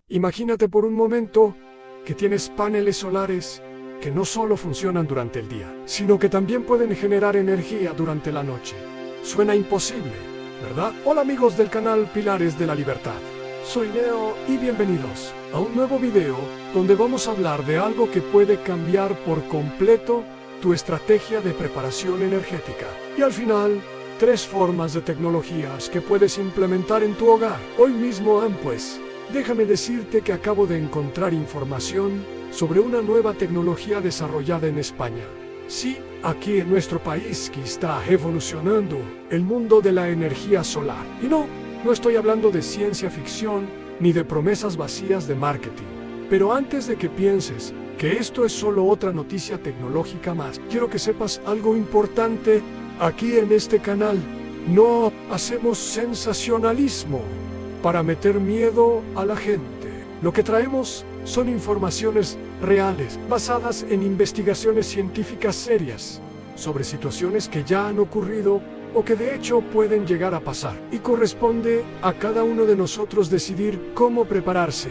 Imagínate por un momento que tienes paneles solares que no solo funcionan durante el día, sino que también pueden generar energía durante la noche. Suena imposible, ¿verdad? Hola amigos del canal Pilares de la Libertad. Soy Leo y bienvenidos a un nuevo video donde vamos a hablar de algo que puede cambiar por completo tu estrategia de preparación energética. Y al final, 3 formas de tecnologías que puedes implementar en tu hogar hoy mismo. Pues, déjame decirte que acabo de encontrar información sobre una nueva tecnología desarrollada en España. Sí, aquí en nuestro país que está evolucionando el mundo de la energía solar. Y no estoy hablando de ciencia ficción ni de promesas vacías de marketing. Pero antes de que pienses que esto es solo otra noticia tecnológica más, quiero que sepas algo importante. Aquí en este canal no hacemos sensacionalismo para meter miedo a la gente. Lo que traemos son informaciones reales, basadas en investigaciones científicas serias, sobre situaciones que ya han ocurrido o que de hecho pueden llegar a pasar. Y corresponde a cada uno de nosotros decidir cómo prepararse.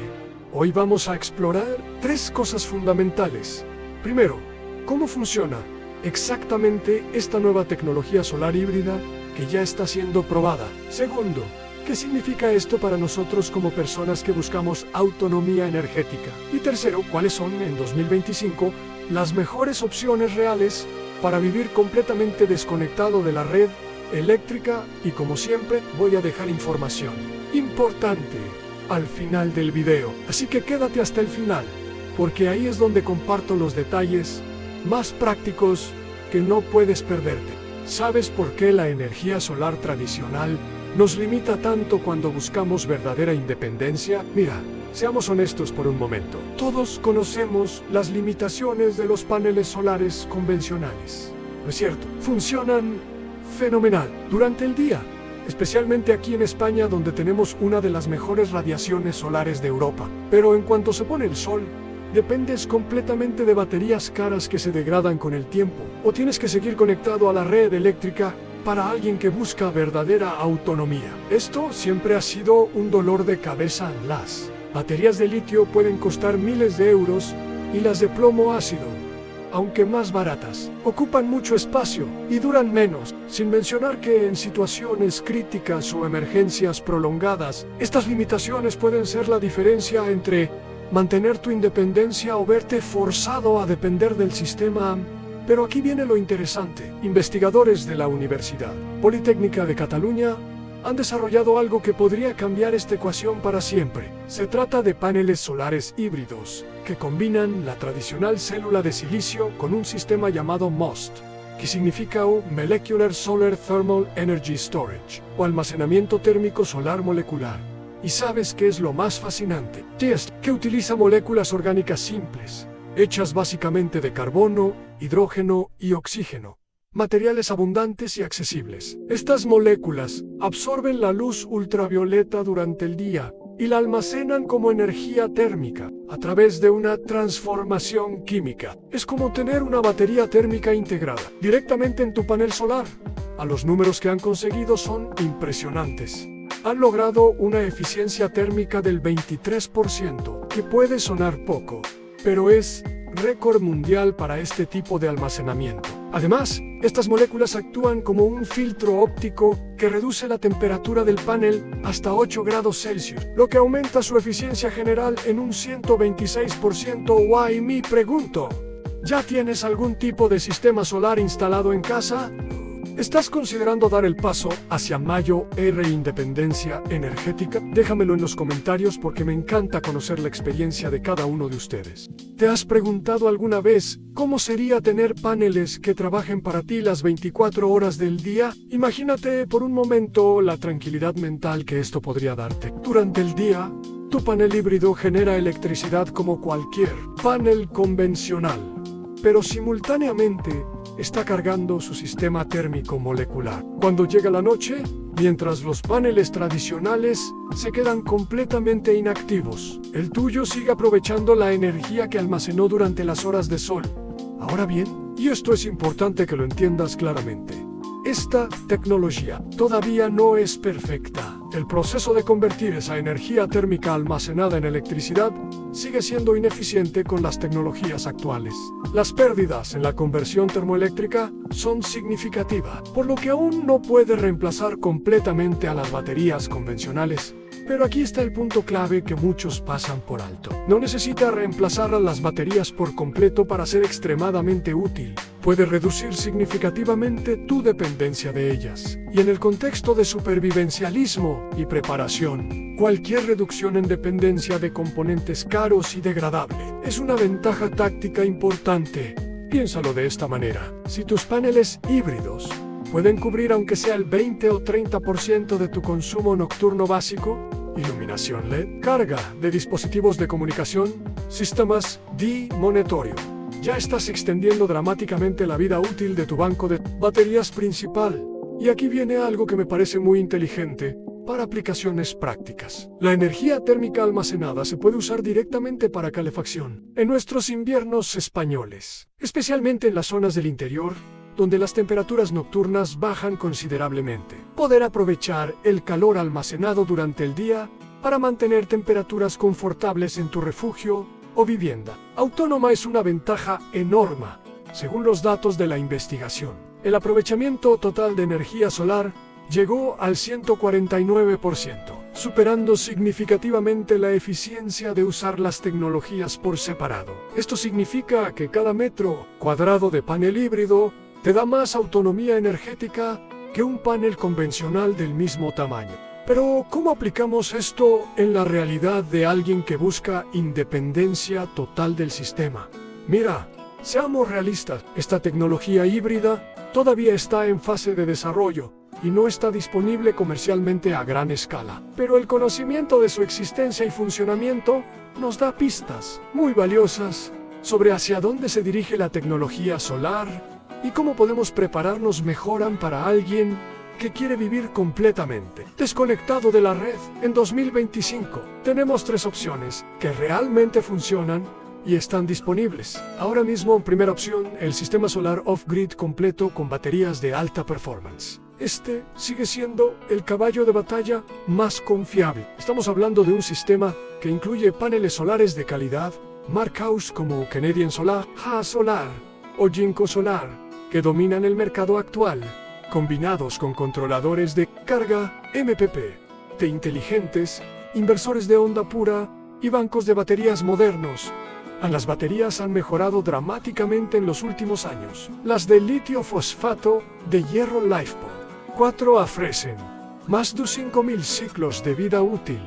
Hoy vamos a explorar 3 cosas fundamentales. Primero, ¿cómo funciona exactamente esta nueva tecnología solar híbrida que ya está siendo probada? Segundo, ¿qué significa esto para nosotros como personas que buscamos autonomía energética? Y tercero, ¿cuáles son en 2025 las mejores opciones reales para vivir completamente desconectado de la red eléctrica? Y como siempre, voy a dejar información importante al final del video. Así que quédate hasta el final, porque ahí es donde comparto los detalles más prácticos que no puedes perderte. ¿Sabes por qué la energía solar tradicional nos limita tanto cuando buscamos verdadera independencia? Mira, seamos honestos por un momento. Todos conocemos las limitaciones de los paneles solares convencionales, ¿no es cierto? Funcionan fenomenal durante el día, especialmente aquí en España, donde tenemos una de las mejores radiaciones solares de Europa. Pero en cuanto se pone el sol, dependes completamente de baterías caras que se degradan con el tiempo, o tienes que seguir conectado a la red eléctrica para alguien que busca verdadera autonomía. Esto siempre ha sido un dolor de cabeza. Las baterías de litio pueden costar miles de euros y las de plomo ácido, aunque más baratas, ocupan mucho espacio y duran menos, sin mencionar que en situaciones críticas o emergencias prolongadas, estas limitaciones pueden ser la diferencia entre mantener tu independencia o verte forzado a depender del sistema. Pero aquí viene lo interesante. Investigadores de la Universidad Politécnica de Cataluña han desarrollado algo que podría cambiar esta ecuación para siempre. Se trata de paneles solares híbridos, que combinan la tradicional célula de silicio con un sistema llamado MOST, que significa Molecular Solar Thermal Energy Storage, o almacenamiento térmico solar molecular. ¿Y sabes qué es lo más fascinante? Es que utiliza moléculas orgánicas simples, hechas básicamente de carbono, hidrógeno y oxígeno, materiales abundantes y accesibles. Estas moléculas absorben la luz ultravioleta durante el día y la almacenan como energía térmica a través de una transformación química. Es como tener una batería térmica integrada directamente en tu panel solar. Los números que han conseguido son impresionantes. Han logrado una eficiencia térmica del 23%, que puede sonar poco, pero es récord mundial para este tipo de almacenamiento. Además, estas moléculas actúan como un filtro óptico que reduce la temperatura del panel hasta 8 grados Celsius, lo que aumenta su eficiencia general en un 126%. Y me pregunto, ¿ya tienes algún tipo de sistema solar instalado en casa? ¿Estás considerando dar el paso hacia mayor independencia energética? Déjamelo en los comentarios porque me encanta conocer la experiencia de cada uno de ustedes. ¿Te has preguntado alguna vez cómo sería tener paneles que trabajen para ti las 24 horas del día? Imagínate por un momento la tranquilidad mental que esto podría darte. Durante el día, tu panel híbrido genera electricidad como cualquier panel convencional, pero simultáneamente está cargando su sistema térmico molecular. Cuando llega la noche, mientras los paneles tradicionales se quedan completamente inactivos, el tuyo sigue aprovechando la energía que almacenó durante las horas de sol. Ahora bien, y esto es importante que lo entiendas claramente, esta tecnología todavía no es perfecta. El proceso de convertir esa energía térmica almacenada en electricidad sigue siendo ineficiente con las tecnologías actuales. Las pérdidas en la conversión termoeléctrica son significativas, por lo que aún no puede reemplazar completamente a las baterías convencionales. Pero aquí está el punto clave que muchos pasan por alto. No necesita reemplazar a las baterías por completo para ser extremadamente útil. Puede reducir significativamente tu dependencia de ellas. Y en el contexto de supervivencialismo y preparación, cualquier reducción en dependencia de componentes caros y degradables es una ventaja táctica importante. Piénsalo de esta manera. Si tus paneles híbridos pueden cubrir aunque sea el 20 o 30% de tu consumo nocturno básico, iluminación LED, carga de dispositivos de comunicación, sistemas de monitoreo, ya estás extendiendo dramáticamente la vida útil de tu banco de baterías principal. Y aquí viene algo que me parece muy inteligente para aplicaciones prácticas. La energía térmica almacenada se puede usar directamente para calefacción en nuestros inviernos españoles, especialmente en las zonas del interior, donde las temperaturas nocturnas bajan considerablemente. Poder aprovechar el calor almacenado durante el día para mantener temperaturas confortables en tu refugio o vivienda autónoma es una ventaja enorme, según los datos de la investigación. El aprovechamiento total de energía solar llegó al 149%, superando significativamente la eficiencia de usar las tecnologías por separado. Esto significa que cada metro cuadrado de panel híbrido te da más autonomía energética que un panel convencional del mismo tamaño. Pero, ¿cómo aplicamos esto en la realidad de alguien que busca independencia total del sistema? Mira, seamos realistas, esta tecnología híbrida todavía está en fase de desarrollo y no está disponible comercialmente a gran escala. Pero el conocimiento de su existencia y funcionamiento nos da pistas muy valiosas sobre hacia dónde se dirige la tecnología solar y cómo podemos prepararnos mejor para alguien que quiere vivir completamente desconectado de la red en 2025. Tenemos 3 opciones que realmente funcionan y están disponibles. Ahora mismo, primera opción, el sistema solar off-grid completo con baterías de alta performance. Este sigue siendo el caballo de batalla más confiable. Estamos hablando de un sistema que incluye paneles solares de calidad, marcas como Canadian Solar, Ha Solar o Jinko Solar, que dominan el mercado actual, combinados con controladores de carga MPPT inteligentes, inversores de onda pura y bancos de baterías modernos. Las baterías han mejorado dramáticamente en los últimos años. Las de litio fosfato de hierro LiFePO 4 ofrecen más de 5.000 ciclos de vida útil,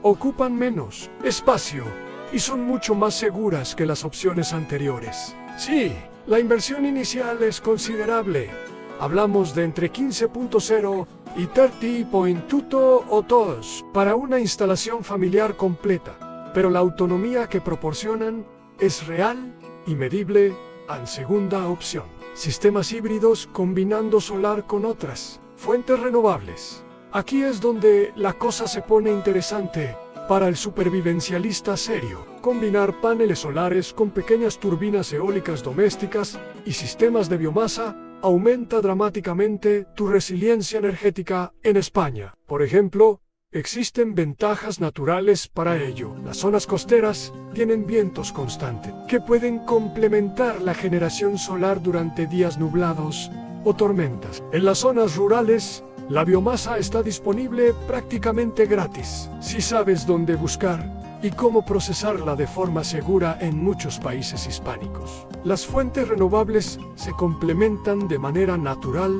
ocupan menos espacio y son mucho más seguras que las opciones anteriores. Sí, la inversión inicial es considerable. Hablamos de entre 15.0 y 30.2 o todos para una instalación familiar completa, pero la autonomía que proporcionan es real y medible. En segunda opción, sistemas híbridos combinando solar con otras fuentes renovables. Aquí es donde la cosa se pone interesante para el supervivencialista serio. Combinar paneles solares con pequeñas turbinas eólicas domésticas y sistemas de biomasa aumenta dramáticamente tu resiliencia energética en España. Por ejemplo, existen ventajas naturales para ello. Las zonas costeras tienen vientos constantes que pueden complementar la generación solar durante días nublados o tormentas. En las zonas rurales, la biomasa está disponible prácticamente gratis, si sabes dónde buscar y cómo procesarla de forma segura en muchos países hispánicos. Las fuentes renovables se complementan de manera natural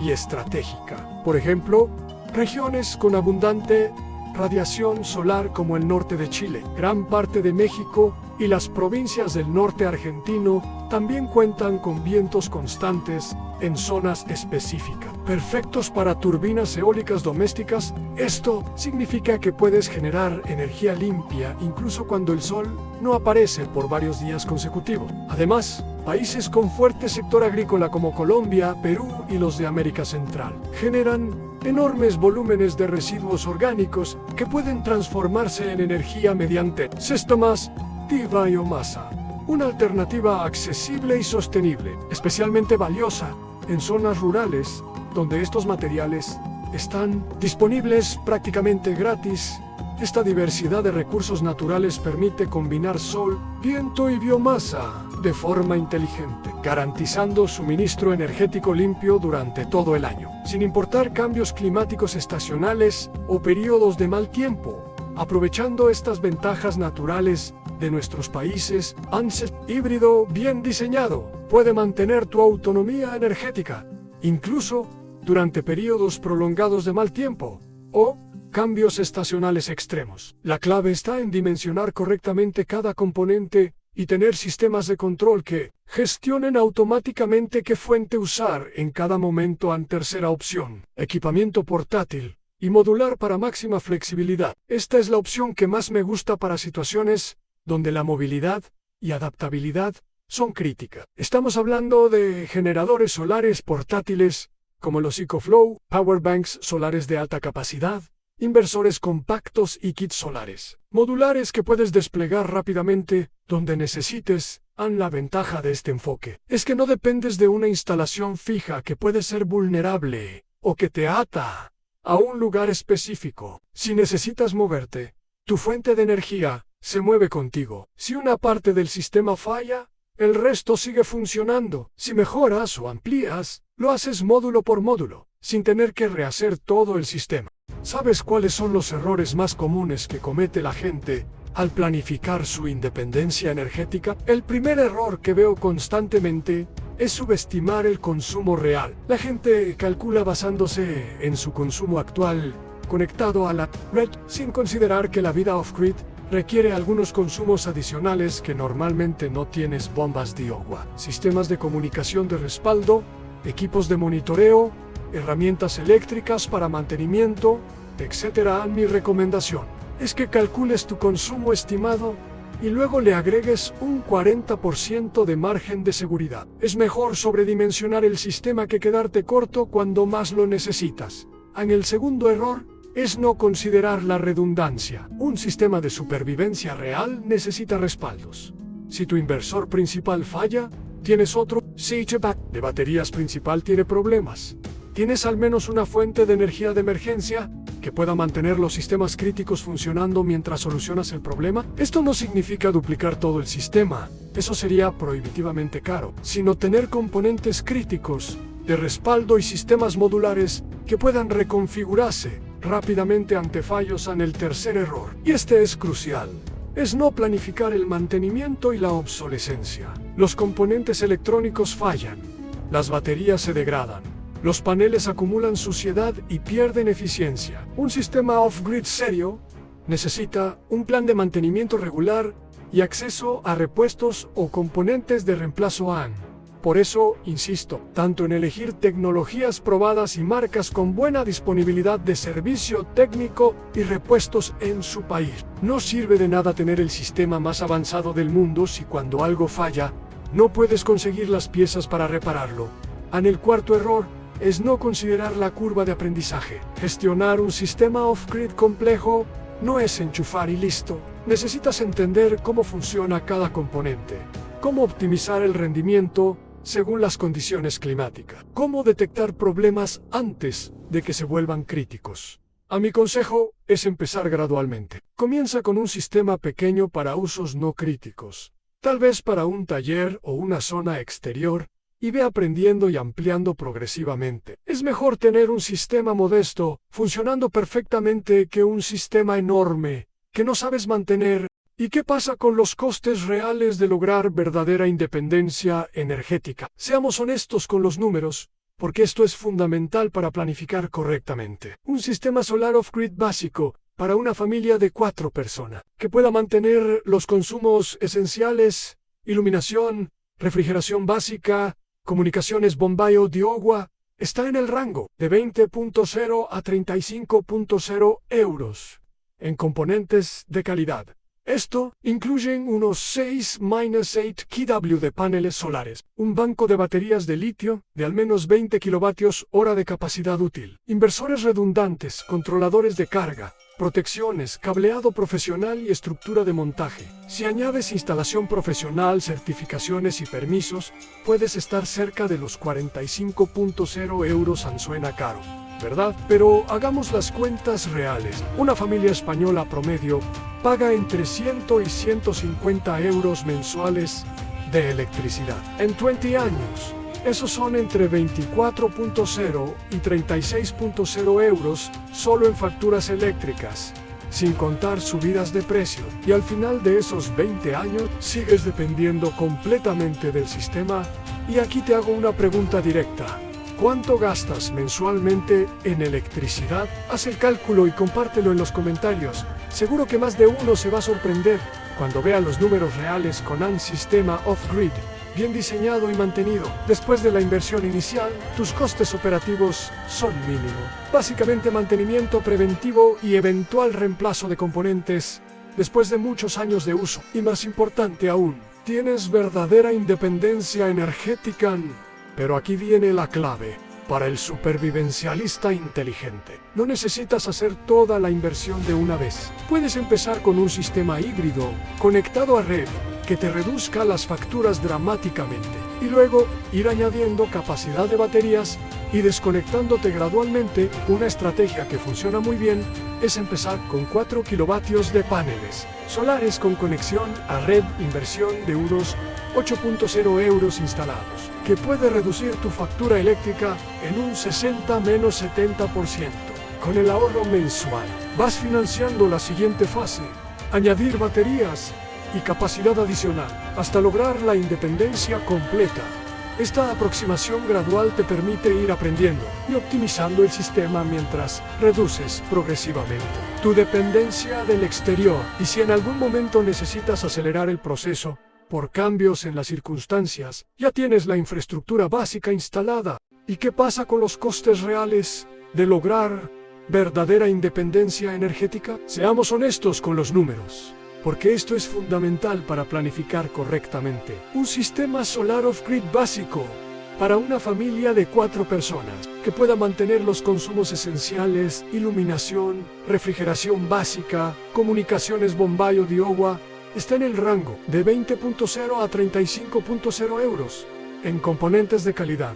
y estratégica. Por ejemplo, regiones con abundante radiación solar como el norte de Chile, gran parte de México y las provincias del norte argentino también cuentan con vientos constantes en zonas específicas, perfectos para turbinas eólicas domésticas. Esto significa que puedes generar energía limpia incluso cuando el sol no aparece por varios días consecutivos. Además, países con fuerte sector agrícola como Colombia, Perú y los de América Central generan enormes volúmenes de residuos orgánicos que pueden transformarse en energía mediante sistemas de biomasa. Una alternativa accesible y sostenible, especialmente valiosa en zonas rurales donde estos materiales están disponibles prácticamente gratis. Esta diversidad de recursos naturales permite combinar sol, viento y biomasa de forma inteligente, garantizando suministro energético limpio durante todo el año, sin importar cambios climáticos estacionales o periodos de mal tiempo. Aprovechando estas ventajas naturales de nuestros países, ANSES híbrido bien diseñado puede mantener tu autonomía energética, incluso durante periodos prolongados de mal tiempo o cambios estacionales extremos. La clave está en dimensionar correctamente cada componente y tener sistemas de control que gestionen automáticamente qué fuente usar en cada momento. Tercera opción, equipamiento portátil y modular para máxima flexibilidad. Esta es la opción que más me gusta para situaciones donde la movilidad y adaptabilidad son críticas. Estamos hablando de generadores solares portátiles como los EcoFlow, powerbanks solares de alta capacidad, inversores compactos y kits solares modulares que puedes desplegar rápidamente donde necesites. La ventaja de este enfoque es que no dependes de una instalación fija que puede ser vulnerable o que te ata a un lugar específico. Si necesitas moverte, tu fuente de energía se mueve contigo. Si una parte del sistema falla, el resto sigue funcionando. Si mejoras o amplías, lo haces módulo por módulo, sin tener que rehacer todo el sistema. ¿Sabes cuáles son los errores más comunes que comete la gente al planificar su independencia energética? El primer error que veo constantemente es subestimar el consumo real. La gente calcula basándose en su consumo actual conectado a la red, sin considerar que la vida off-grid requiere algunos consumos adicionales que normalmente no tienes: bombas de agua, sistemas de comunicación de respaldo, equipos de monitoreo, herramientas eléctricas para mantenimiento, etc. Mi recomendación es que calcules tu consumo estimado y luego le agregues un 40% de margen de seguridad. Es mejor sobredimensionar el sistema que quedarte corto cuando más lo necesitas. El segundo error es no considerar la redundancia. Un sistema de supervivencia real necesita respaldos. Si tu inversor principal falla, tienes otro switch de baterías principal tiene problemas. Tienes al menos una fuente de energía de emergencia que pueda mantener los sistemas críticos funcionando mientras solucionas el problema. Esto no significa duplicar todo el sistema, eso sería prohibitivamente caro, sino tener componentes críticos de respaldo y sistemas modulares que puedan reconfigurarse rápidamente ante fallos. El tercer error, y este es crucial, es no planificar el mantenimiento y la obsolescencia. Los componentes electrónicos fallan, las baterías se degradan, los paneles acumulan suciedad y pierden eficiencia. Un sistema off-grid serio necesita un plan de mantenimiento regular y acceso a repuestos o componentes de reemplazo. Por eso, insisto, tanto en elegir tecnologías probadas y marcas con buena disponibilidad de servicio técnico y repuestos en su país. No sirve de nada tener el sistema más avanzado del mundo si cuando algo falla, no puedes conseguir las piezas para repararlo. El cuarto error es no considerar la curva de aprendizaje. Gestionar un sistema off-grid complejo no es enchufar y listo. Necesitas entender cómo funciona cada componente, cómo optimizar el rendimiento según las condiciones climáticas, cómo detectar problemas antes de que se vuelvan críticos. Mi consejo es empezar gradualmente. Comienza con un sistema pequeño para usos no críticos, tal vez para un taller o una zona exterior, y ve aprendiendo y ampliando progresivamente. Es mejor tener un sistema modesto, funcionando perfectamente, que un sistema enorme, que no sabes mantener. ¿Y qué pasa con los costes reales de lograr verdadera independencia energética? Seamos honestos con los números, porque esto es fundamental para planificar correctamente. Un sistema solar off-grid básico, para una familia de 4 personas, que pueda mantener los consumos esenciales: iluminación, refrigeración básica, comunicaciones, bombeo de agua, está en el rango de 20.0 a 35.0 euros, en componentes de calidad. Esto incluye unos 6-8 kW de paneles solares, un banco de baterías de litio de al menos 20 kWh de capacidad útil, inversores redundantes, controladores de carga, protecciones, cableado profesional y estructura de montaje. Si añades instalación profesional, certificaciones y permisos, puedes estar cerca de los 45.0 euros. Suena caro, ¿verdad? Pero hagamos las cuentas reales. Una familia española promedio paga entre 100 y 150 euros mensuales de electricidad. En 20 años, esos son entre 24.0 y 36.0 euros solo en facturas eléctricas, sin contar subidas de precio. Y al final de esos 20 años, sigues dependiendo completamente del sistema. Y aquí te hago una pregunta directa. ¿Cuánto gastas mensualmente en electricidad? Haz el cálculo y compártelo en los comentarios. Seguro que más de uno se va a sorprender cuando vea los números reales con un sistema off-grid bien diseñado y mantenido. Después de la inversión inicial, tus costes operativos son mínimos. Básicamente mantenimiento preventivo y eventual reemplazo de componentes después de muchos años de uso. Y más importante aún, tienes verdadera independencia energética. Pero aquí viene la clave. Para el supervivencialista inteligente, no necesitas hacer toda la inversión de una vez. Puedes empezar con un sistema híbrido conectado a red que te reduzca las facturas dramáticamente y luego ir añadiendo capacidad de baterías y desconectándote gradualmente. Una estrategia que funciona muy bien es empezar con 4 kilovatios de paneles solares con conexión a red, inversión de unos 8.0 euros instalados, que puede reducir tu factura eléctrica en un 60-70%. Con el ahorro mensual, vas financiando la siguiente fase: añadir baterías y capacidad adicional, hasta lograr la independencia completa. Esta aproximación gradual te permite ir aprendiendo y optimizando el sistema mientras reduces progresivamente tu dependencia del exterior. Y si en algún momento necesitas acelerar el proceso por cambios en las circunstancias, ya tienes la infraestructura básica instalada. ¿Y qué pasa con los costes reales de lograr verdadera independencia energética? Seamos honestos con los números, porque esto es fundamental para planificar correctamente. Un sistema solar off-grid básico para una familia de 4 personas que pueda mantener los consumos esenciales: iluminación, refrigeración básica, comunicaciones, bombeo de agua, está en el rango de 20.0 a 35.0 euros en componentes de calidad.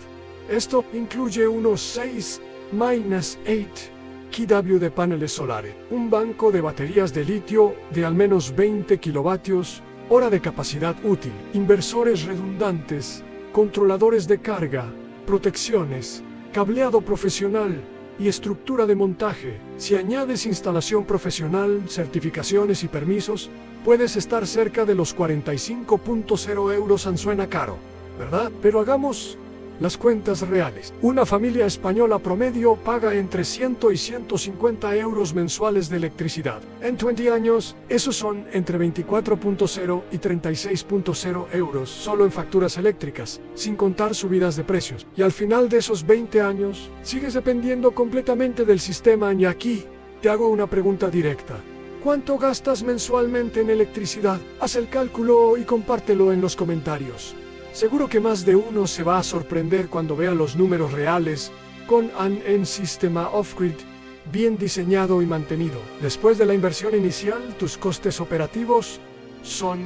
Esto incluye unos 6-8 kW de paneles solares, un banco de baterías de litio de al menos 20 kilovatios hora de capacidad útil, inversores redundantes, controladores de carga, protecciones, cableado profesional y estructura de montaje. Si añades instalación profesional, certificaciones y permisos, puedes estar cerca de los 45.0 euros. Suena caro, ¿verdad? Pero hagamos las cuentas reales. Una familia española promedio paga entre 100 y 150 euros mensuales de electricidad. En 20 años, esos son entre 24.0 y 36.0 euros solo en facturas eléctricas, sin contar subidas de precios. Y al final de esos 20 años, sigues dependiendo completamente del sistema. Y aquí te hago una pregunta directa. ¿Cuánto gastas mensualmente en electricidad? Haz el cálculo y compártelo en los comentarios. Seguro que más de uno se va a sorprender cuando vea los números reales con un sistema off-grid bien diseñado y mantenido. Después de la inversión inicial, tus costes operativos son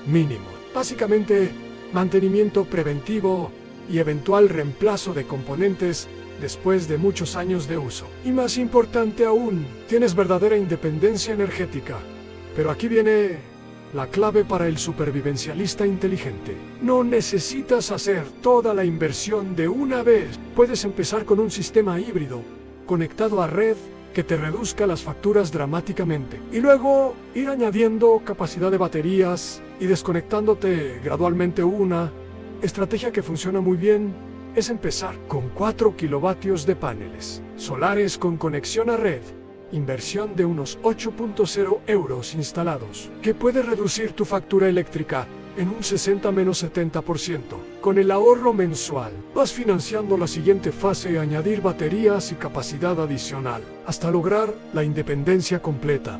mínimos. Básicamente, mantenimiento preventivo y eventual reemplazo de componentes después de muchos años de uso. Y más importante aún, tienes verdadera independencia energética. Pero aquí viene la clave para el supervivencialista inteligente. No necesitas hacer toda la inversión de una vez. Puedes empezar con un sistema híbrido conectado a red que te reduzca las facturas dramáticamente, y luego ir añadiendo capacidad de baterías y desconectándote gradualmente. Una estrategia que funciona muy bien es empezar con 4 kilovatios de paneles solares con conexión a red, inversión de unos 8.0 euros instalados, que puede reducir tu factura eléctrica en un 60-70%. Con el ahorro mensual, vas financiando la siguiente fase: añadir baterías y capacidad adicional, hasta lograr la independencia completa.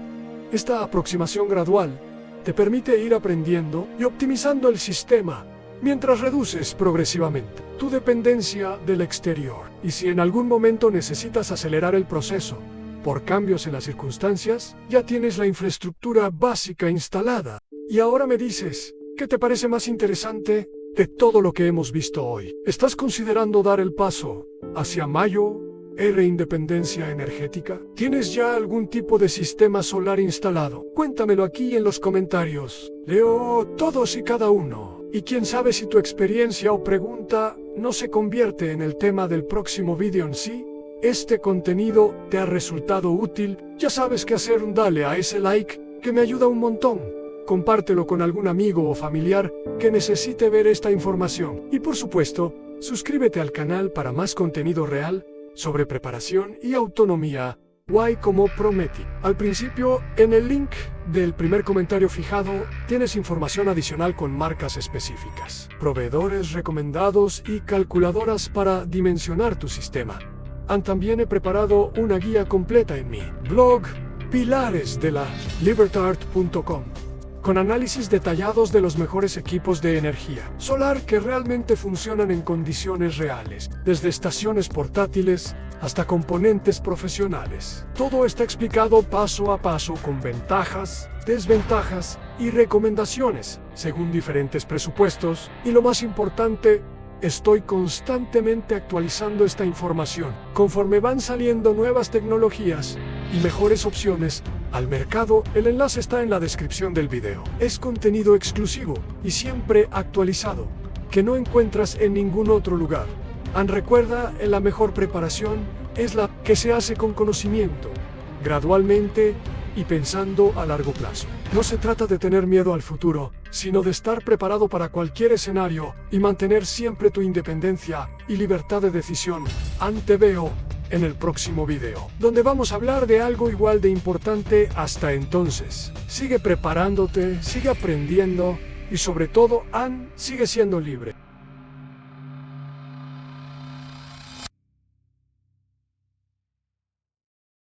Esta aproximación gradual te permite ir aprendiendo y optimizando el sistema, mientras reduces progresivamente tu dependencia del exterior. Y si en algún momento necesitas acelerar el proceso por cambios en las circunstancias, ya tienes la infraestructura básica instalada. Y ahora me dices, ¿qué te parece más interesante de todo lo que hemos visto hoy? ¿Estás considerando dar el paso hacia mayo Independencia energética? ¿Tienes ya algún tipo de sistema solar instalado? Cuéntamelo aquí en los comentarios. Leo todos y cada uno. Y quién sabe si tu experiencia o pregunta no se convierte en el tema del próximo vídeo en sí. Este contenido te ha resultado útil, ya sabes qué hacer, dale a ese like, que me ayuda un montón. Compártelo con algún amigo o familiar que necesite ver esta información. Y por supuesto, suscríbete al canal para más contenido real sobre preparación y autonomía, como prometí. Al principio, en el link del primer comentario fijado, tienes información adicional con marcas específicas, proveedores recomendados y calculadoras para dimensionar tu sistema. También he preparado una guía completa en mi blog, Pilares de la Libertad.com, con análisis detallados de los mejores equipos de energía solar que realmente funcionan en condiciones reales, desde estaciones portátiles hasta componentes profesionales. Todo está explicado paso a paso con ventajas, desventajas y recomendaciones, según diferentes presupuestos, y lo más importante, estoy constantemente actualizando esta información, conforme van saliendo nuevas tecnologías y mejores opciones al mercado. El enlace está en la descripción del video. Es contenido exclusivo y siempre actualizado, que no encuentras en ningún otro lugar. Recuerda, la mejor preparación es la que se hace con conocimiento, gradualmente y pensando a largo plazo. No se trata de tener miedo al futuro, sino de estar preparado para cualquier escenario y mantener siempre tu independencia y libertad de decisión. Te veo en el próximo video, donde vamos a hablar de algo igual de importante. Hasta entonces, sigue preparándote, sigue aprendiendo y sobre todo, sigue siendo libre.